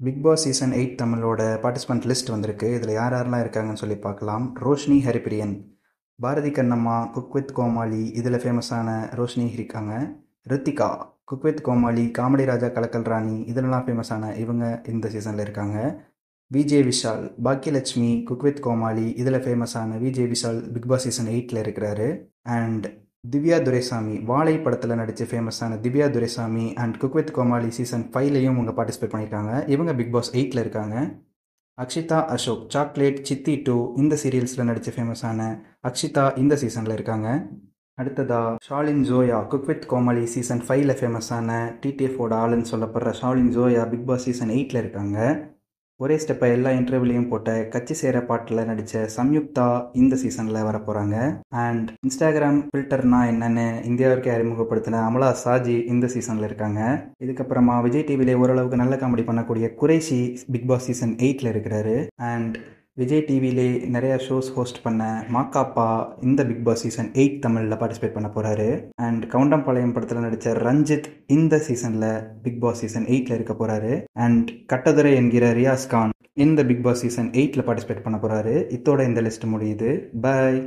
Big Boss season 8 தமிழோட participant list வந்திருக்கு. இதில் யார் யாரெல்லாம் இருக்காங்கன்னு சொல்லி பார்க்கலாம். ரோஷினி ஹரிப்பிரியன், பாரதி கண்ணம்மா, குக் வித் கோமாளி, இதில் ஃபேமஸான ரோஷினி இருக்காங்க. Rithika, cook with Comali, comedy Raja, Kalakkal Rani, இதிலெல்லாம் ஃபேமஸான இவங்க இந்த சீசனில் இருக்காங்க. VJ Vishal, Baakiyalakshmi, cook with Comali, இதில் ஃபேமஸான VJ Vishal Bigg Boss season 8ல் இருக்கிறாரு. அண்ட் திவ்யா துரைசாமி, வாழை படத்தில் நடித்து ஃபேமஸான Divya Duraisamy and cook with Comali season 5லையும் இவங்க பார்ட்டிசிபேட் பண்ணியிருக்காங்க. இவங்க பிக் பாஸ் 8ல் இருக்காங்க. அக்ஷிதா அசோக், சாக்லேட், சித்தி 2 இந்த சீரியல்ஸில் நடித்து ஃபேமஸான அக்ஷிதா இந்த சீசனில் இருக்காங்க. அடுத்ததா Shalin Zoya, cook with Comali season 5ல் ஃபேமஸான டிடிஎஃபோட ஆளுன்னு சொல்லப்படுற Shalin Zoya Bigg Boss season 8ல் இருக்காங்க. ஒரே ஸ்டெப்பை எல்லா இன்டர்வியூலையும் போட்ட கட்சி சேர பாட்டில் நடித்த சம்யுக்தா இந்த சீசனில் வர போகிறாங்க. அண்ட் இன்ஸ்டாகிராம் ஃபில்டர்னா என்னென்னு இந்தியாவிற்கே அறிமுகப்படுத்தின அமலா சாஜி இந்த சீசனில் இருக்காங்க. இதுக்கப்புறமா விஜய் டிவிலே ஓரளவுக்கு நல்ல காமெடி பண்ணக்கூடிய குறைஷி பிக் பாஸ் சீசன் 8ல் இருக்கிறாரு. அண்ட் விஜய் டிவிலே நிறையா ஷோஸ் ஹோஸ்ட் பண்ண மாக்காப்பா இந்த பிக் பாஸ் சீசன் 8 தமிழில் பார்ட்டிசிபேட் பண்ண போகிறாரு. அண்ட் கவுண்டம்பாளையம் படத்தில் நடித்த ரஞ்சித் இந்த சீசனில் பிக் பாஸ் சீசன் 8ல் இருக்க போகிறாரு. அண்ட் கட்டதுரை என்கிற ரியாஸ் கான் இந்த பிக் பாஸ் சீசன் 8ல் பார்ட்டிசிபேட் பண்ண போகிறாரு. இதோட இந்த லிஸ்ட் முடியுது. பாய்.